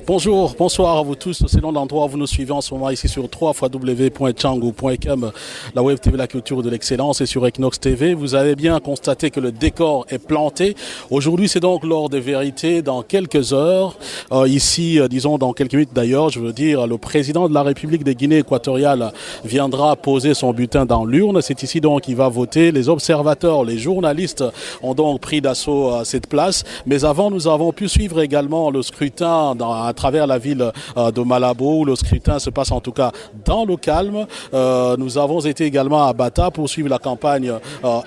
Bonjour, bonsoir à vous tous. Selon l'endroit où vous nous suivez en ce moment ici sur www.tchangou.com, la Web TV, la culture de l'excellence, et sur Equinox TV. Vous avez bien constaté que le décor est planté. Aujourd'hui, c'est donc l'heure des vérités. Dans quelques heures, ici, disons dans quelques minutes d'ailleurs, je veux dire, le président de la République de Guinée équatoriale viendra poser son bulletin dans l'urne. C'est ici donc qu'il va voter. Les observateurs, les journalistes ont donc pris d'assaut cette place. Mais avant, nous avons pu suivre également le scrutin à travers la ville de Malabo, où le scrutin se passe en tout cas dans le calme. Nous avons été également à Bata pour suivre la campagne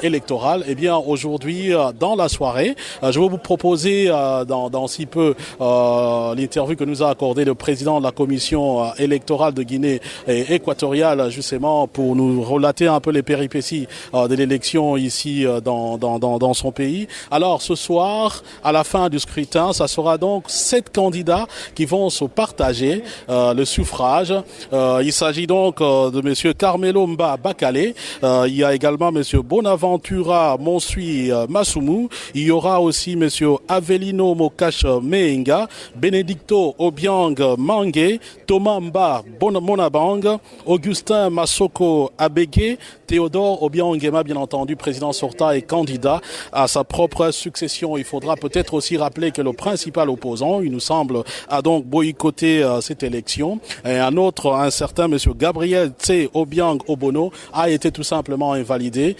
électorale. Eh bien, aujourd'hui, dans la soirée, je vais vous proposer dans si peu l'interview que nous a accordé le président de la commission électorale de Guinée équatoriale, justement pour nous relater un peu les péripéties de l'élection ici dans son pays. Alors, ce soir, à la fin du scrutin, ça sera donc 7 candidats qui vont se partager le suffrage. Il s'agit donc de M. Carmelo Mba Bakale. Il y a également M. Bonaventura Monsui Masumu. Il y aura aussi M. Avelino Mokash Meenga, Benedicto Obiang Mangue, Thomas Mba Monabang, Augustin Masoko Abege, Théodore Obiangema, bien entendu, président sortant et candidat à sa propre succession. Il faudra peut-être aussi rappeler que le principal opposant, il nous semble, a donc boycotté cette élection. Et un certain M. Gabriel Tse Obiang Obono a été tout simplement invalidé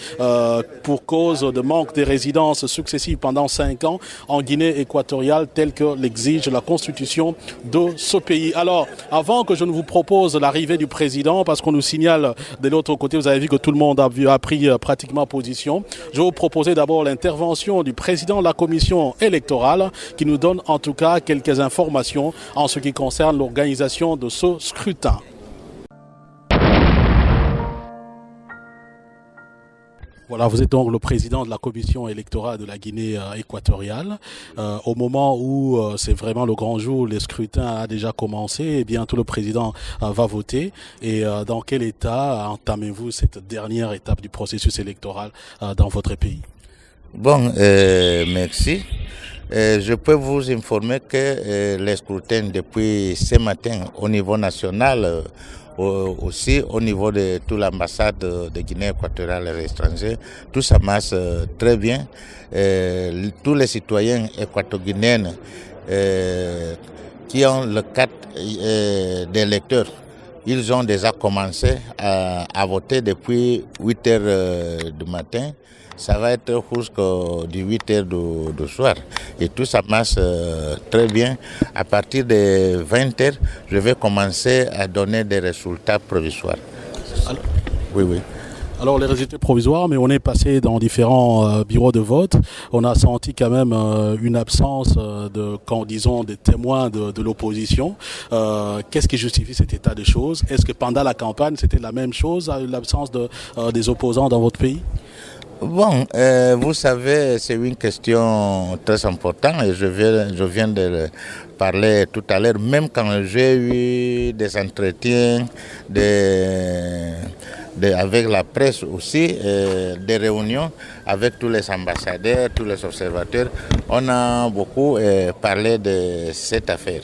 pour cause de manque de résidences successives pendant 5 ans en Guinée équatoriale, tel que l'exige la constitution de ce pays. Alors, avant que je ne vous propose l'arrivée du président, parce qu'on nous signale de l'autre côté, vous avez vu que tout le monde a pris pratiquement position, je vais vous proposer d'abord l'intervention du président de la commission électorale qui nous donne en tout cas quelques informations en ce qui concerne l'organisation de ce scrutin. Voilà, vous êtes donc le président de la commission électorale de la Guinée équatoriale. Au moment où c'est vraiment le grand jour, le scrutin a déjà commencé et bientôt le président va voter. Et dans quel état entamez-vous cette dernière étape du processus électoral dans votre pays? Bon, merci. Je peux vous informer que les scrutins depuis ce matin au niveau national, aussi au niveau de toute l'ambassade de Guinée équatoriale à l'étranger, tout ça marche très bien. Tous les citoyens équato-guinéens qui ont le carte d'électeur, ils ont déjà commencé à voter depuis 8 heures du matin. Ça va être jusqu'à 8 heures du soir. Et tout ça marche très bien. À partir de 20 heures, je vais commencer à donner des résultats provisoires. Alors, oui. Alors les résultats provisoires, mais on est passé dans différents bureaux de vote. On a senti quand même une absence des témoins de l'opposition. Qu'est-ce qui justifie cet état de choses? Est-ce que pendant la campagne, c'était la même chose, l'absence des opposants dans votre pays? Bon, vous savez, c'est une question très importante et je viens de parler tout à l'heure, même quand j'ai eu des entretiens avec la presse aussi, des réunions avec tous les ambassadeurs, tous les observateurs, on a beaucoup parlé de cette affaire.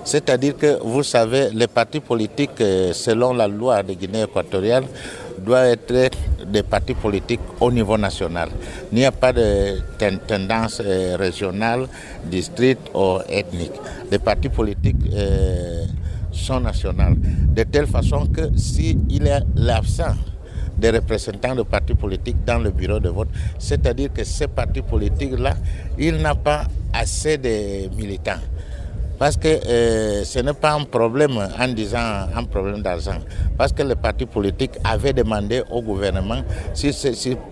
C'est-à-dire que, vous savez, les partis politiques, selon la loi de Guinée équatoriale, doivent être des partis politiques au niveau national. Il n'y a pas de tendance régionale, district ou ethnique. Les partis politiques sont nationaux. De telle façon que s'il y a l'absence des représentants de partis politiques dans le bureau de vote, c'est-à-dire que ces partis politiques-là, ils n'ont pas assez de militants. Parce que ce n'est pas un problème en disant un problème d'argent. Parce que les partis politiques avaient demandé au gouvernement si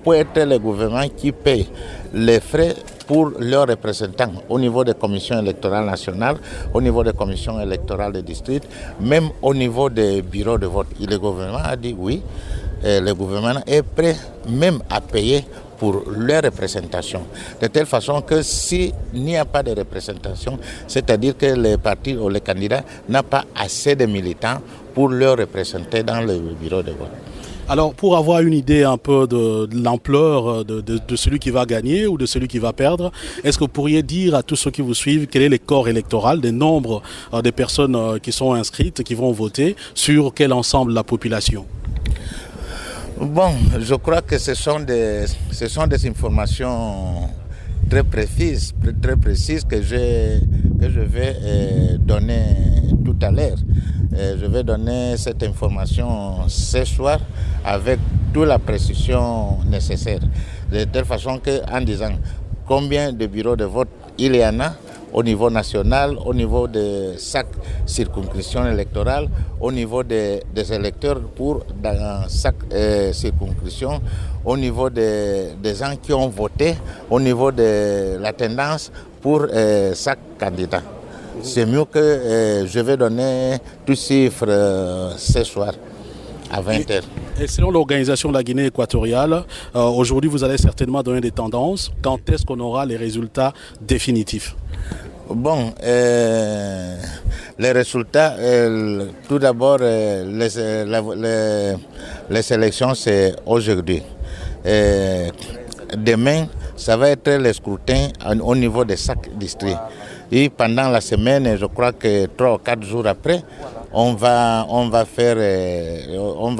peut être le gouvernement qui paye les frais pour leurs représentants au niveau des commissions électorales nationales, au niveau des commissions électorales des districts, même au niveau des bureaux de vote. Et le gouvernement a dit oui, le gouvernement est prêt même à payer pour leur représentation. De telle façon que s'il n'y a pas de représentation, c'est-à-dire que les partis ou les candidats n'ont pas assez de militants pour leur représenter dans le bureau de vote. Alors, pour avoir une idée un peu de l'ampleur de celui qui va gagner ou de celui qui va perdre, est-ce que vous pourriez dire à tous ceux qui vous suivent quel est le corps électoral, des nombres des personnes qui sont inscrites, qui vont voter, sur quel ensemble de la population? Bon, je crois que ce sont des informations très précises que je vais donner tout à l'heure. Je vais donner cette information ce soir avec toute la précision nécessaire. De telle façon qu'en disant combien de bureaux de vote il y en a au niveau national, au niveau de chaque circonscription électorale, au niveau des électeurs dans chaque circonscription, au niveau des gens qui ont voté, au niveau de la tendance pour chaque candidat. C'est mieux que je vais donner tous ces chiffres ce soir à 20h. Et selon l'organisation de la Guinée équatoriale, aujourd'hui vous allez certainement donner des tendances. Quand est-ce qu'on aura les résultats définitifs? Bon, les résultats, tout d'abord, les élections, c'est aujourd'hui. Demain, ça va être le scrutin au niveau de chaque district. Et pendant la semaine, je crois que 3 ou 4 jours après, on va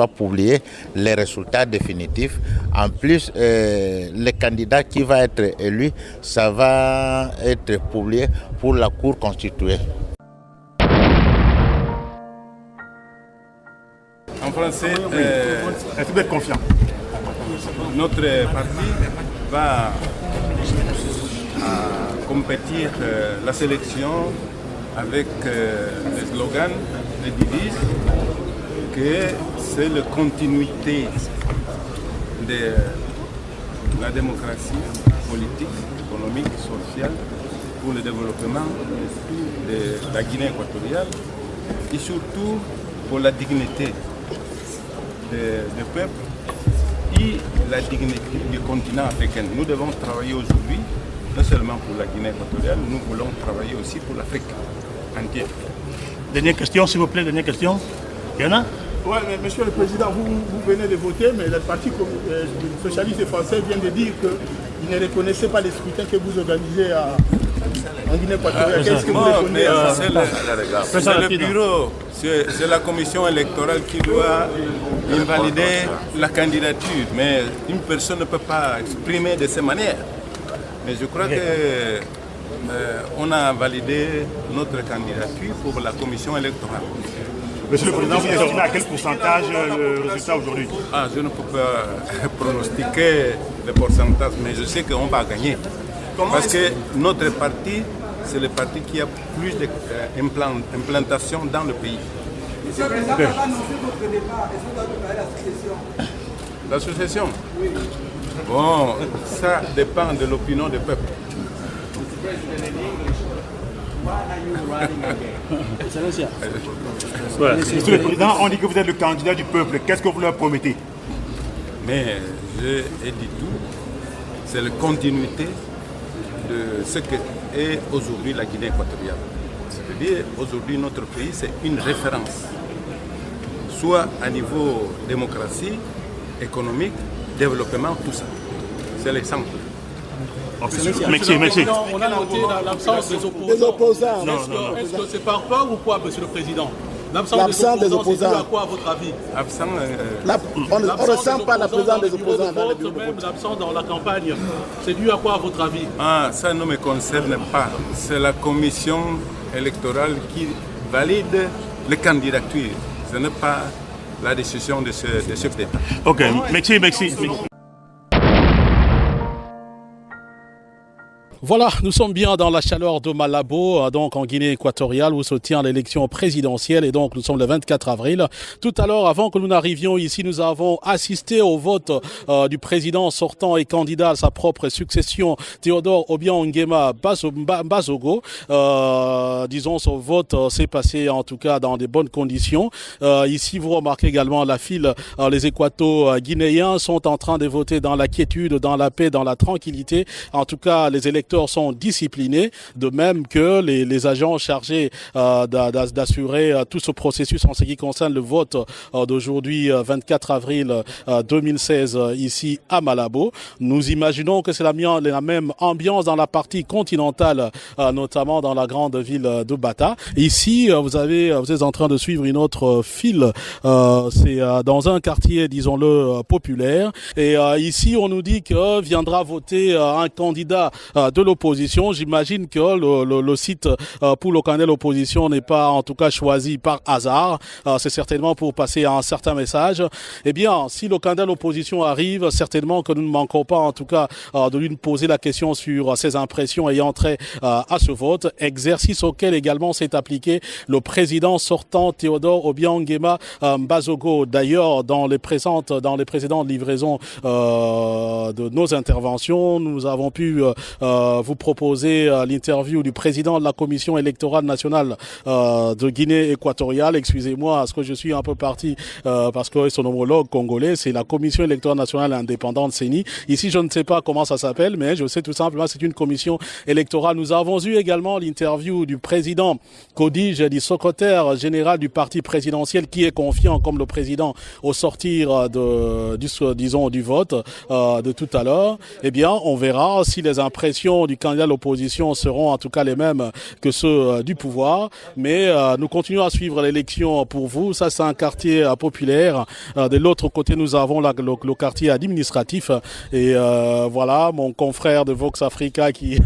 publier les résultats définitifs. En plus, le candidat qui va être élu, ça va être publié pour la Cour constituée. En français, est-ce que vous êtes confiant? Notre parti va compétir la sélection avec le slogan, les devises, que c'est la continuité de la démocratie politique, économique, sociale pour le développement de la Guinée équatoriale et surtout pour la dignité du peuple et la dignité du continent africain. Nous devons travailler aujourd'hui non seulement pour la Guinée équatoriale, nous voulons travailler aussi pour l'Afrique entière. Dernière question, s'il vous plaît, dernière question. Il y en a? Oui, mais Monsieur le Président, vous venez de voter, mais le Parti socialiste français vient de dire qu'il ne reconnaissait pas les scrutins que vous organisez en Guinée équatoriale. Qu'est-ce que vous reconnaissez? C'est le bureau, c'est la commission électorale qui doit invalider la candidature, mais une personne ne peut pas exprimer de cette manière. Mais je crois qu'on a validé notre candidature pour la commission électorale. Monsieur le Président, vous estimez à quel pourcentage le résultat aujourd'hui? Je ne peux pas pronostiquer le pourcentage, mais je sais qu'on va gagner. Parce que notre parti, c'est le parti qui a plus d'implantation dans le pays. Monsieur le Président, avant d'annoncer votre départ, est-ce que vous avez préparé la succession? L'association? Oui. Bon, ça dépend de l'opinion du peuple. Monsieur le Président, on dit que vous êtes le candidat du peuple. Qu'est-ce que vous leur promettez? Mais j'ai dit tout. C'est la continuité de ce qu'est aujourd'hui la Guinée équatoriale. C'est-à-dire, aujourd'hui, notre pays, c'est une référence. Soit à niveau démocratie, économique, développement, tout ça. C'est l'exemple. Merci. On a noté l'absence des opposants. Est-ce que c'est par peur ou quoi, Monsieur le Président? L'absence des opposants, c'est dû à quoi, à votre avis? On ne ressent pas la présence des opposants dans le bureau de vote. Même l'absence dans la campagne, c'est dû à quoi, à votre avis? Ça ne me concerne pas. C'est la commission électorale qui valide les candidatures. Ce n'est pas la décision de ce chef d'État. Ok, merci. Voilà, nous sommes bien dans la chaleur de Malabo, donc en Guinée équatoriale, où se tient l'élection présidentielle, et donc nous sommes le 24 avril. Tout à l'heure, avant que nous n'arrivions ici, nous avons assisté au vote du président sortant et candidat à sa propre succession, Théodore Obiang Nguema Bazogo. Disons, ce vote s'est passé en tout cas dans des bonnes conditions. Ici, vous remarquez également la file, les Équato-guinéens sont en train de voter dans la quiétude, dans la paix, dans la tranquillité. En tout cas, les électeurs électeurs sont disciplinés, de même que les agents chargés d'assurer tout ce processus en ce qui concerne le vote d'aujourd'hui, 24 avril 2016, ici à Malabo. Nous imaginons que c'est la même ambiance dans la partie continentale, notamment dans la grande ville de Bata. Ici, vous êtes en train de suivre une autre file. C'est dans un quartier, disons-le, populaire. Et ici, on nous dit que viendra voter un candidat de l'opposition. J'imagine que le site pour le candidat de l'opposition n'est pas, en tout cas, choisi par hasard. C'est certainement pour passer un certain message. Eh bien, si le candidat de l'opposition arrive, certainement que nous ne manquons pas, en tout cas, de lui poser la question sur ses impressions ayant trait à ce vote. Exercice auquel également s'est appliqué le président sortant Théodore Obiang Nguema Mbazogo. D'ailleurs, dans les précédentes livraisons de nos interventions, nous avons pu vous proposer l'interview du président de la commission électorale nationale de Guinée équatoriale. Excusez-moi, parce que je suis un peu parti parce que son homologue congolais, c'est la commission électorale nationale indépendante CENI. Ici, je ne sais pas comment ça s'appelle, mais je sais tout simplement c'est une commission électorale. Nous avons eu également l'interview du président Kodige, du secrétaire général du parti présidentiel, qui est confiant comme le président au sortir du vote de tout à l'heure. Eh bien, on verra si les impressions du candidat de l'opposition seront en tout cas les mêmes que ceux du pouvoir. Mais nous continuons à suivre l'élection pour vous. Ça, c'est un quartier populaire. De l'autre côté, nous avons le quartier administratif. Et voilà, mon confrère de Vox Africa qui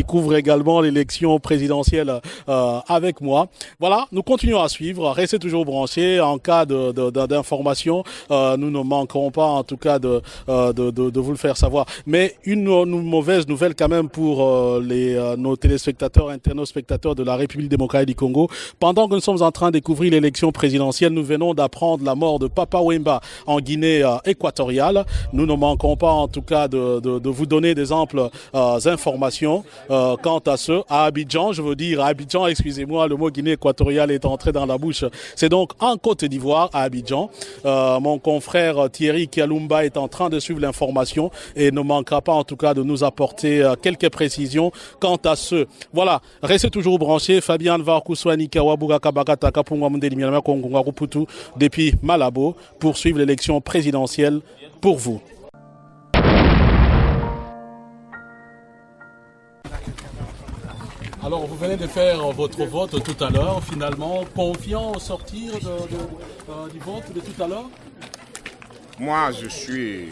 couvre également l'élection présidentielle avec moi. Voilà, nous continuons à suivre. Restez toujours branchés. En cas d'information, nous ne manquerons pas en tout cas de vous le faire savoir. Mais une mauvaise nouvelle quand même pour nos téléspectateurs, internautes-spectateurs de la République démocratique du Congo. Pendant que nous sommes en train de découvrir l'élection présidentielle, nous venons d'apprendre la mort de Papa Wemba en Guinée équatoriale. Nous ne manquerons pas en tout cas de vous donner des amples informations quant à ce. À Abidjan, je veux dire, à Abidjan, excusez-moi, le mot Guinée équatoriale est entré dans la bouche. C'est donc en Côte d'Ivoire, à Abidjan. Mon confrère Thierry Kialumba est en train de suivre l'information et ne manquera pas en tout cas de nous apporter quelques précisions quant à ce. Voilà, restez toujours branchés. Fabian Varkouswani Kawabuga Kabakata Kapungwa Mundeli Mianama Kongunga Ruputu depuis Malabo pour suivre l'élection présidentielle pour vous. Alors, vous venez de faire votre vote tout à l'heure, finalement, confiant au sortir du vote de tout à l'heure? Moi, je suis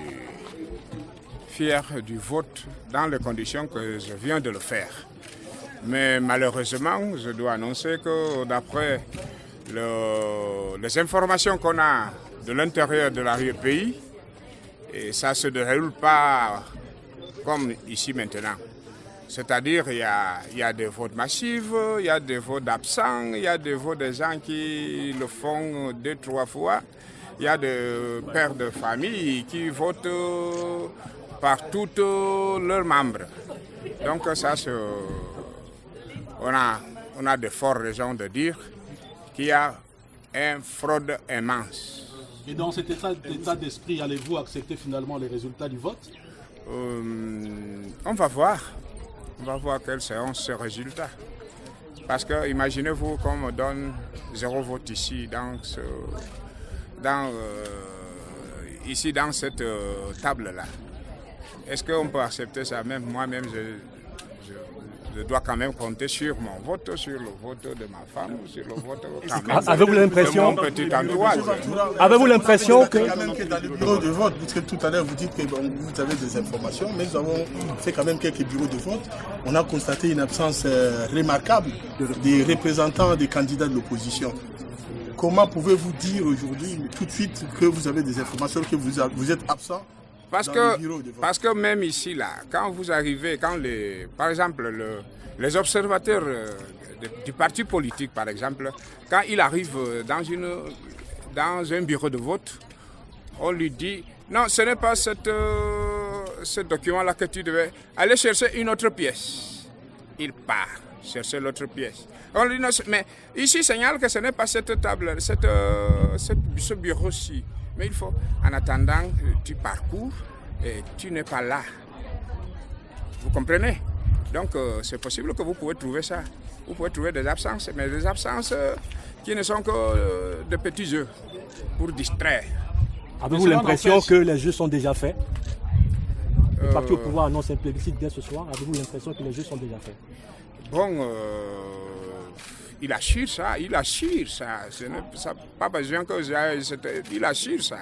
fier du vote dans les conditions que je viens de le faire. Mais malheureusement, je dois annoncer que d'après les informations qu'on a de l'intérieur de l'arrière-pays, et ça ne se déroule pas comme ici maintenant. C'est-à-dire il y a des votes massifs, il y a des votes d'absents, il y a des votes de gens qui le font 2-3 fois. Il y a des pères de famille qui votent par tous leurs membres. Donc ça, on a de fortes raisons de dire qu'il y a une fraude immense. Et dans cet état d'esprit, allez-vous accepter finalement les résultats du vote? On va voir. On va voir quels seront ces résultats. Parce que imaginez-vous qu'on me donne 0 vote ici, ici dans cette table-là. Est-ce qu'on peut accepter ça? Même moi-même, je dois quand même compter sur mon vote, sur le vote de ma femme, sur le vote quand même avez-vous l'impression, de mon petit entourage. Avez-vous l'impression que... quand même que dans le bureau de vote, puisque tout à l'heure vous dites que vous avez des informations, mais nous avons fait quand même quelques bureaux de vote. On a constaté une absence remarquable des représentants des candidats de l'opposition. Comment pouvez-vous dire aujourd'hui, tout de suite, que vous avez des informations, que vous êtes absent? Parce que même ici, là, quand vous arrivez, par exemple, les observateurs du parti politique, par exemple, quand il arrive dans un bureau de vote, on lui dit, non, ce n'est pas ce document-là que tu devais aller chercher une autre pièce. Il part chercher l'autre pièce. On lui dit, non, mais ici, signale que ce n'est pas cette table, ce bureau-ci. Mais il faut, en attendant, tu parcours et tu n'es pas là. Vous comprenez? Donc c'est possible que vous pouvez trouver ça. Vous pouvez trouver des absences, mais des absences qui ne sont que de petits jeux pour distraire. Avez-vous l'impression que les jeux sont déjà faits? Le parti au pouvoir annonce un plébiscite dès ce soir. Avez-vous l'impression que les jeux sont déjà faits? Bon, il assure ça, il assure ça. Ça n'a pas besoin que il assure ça.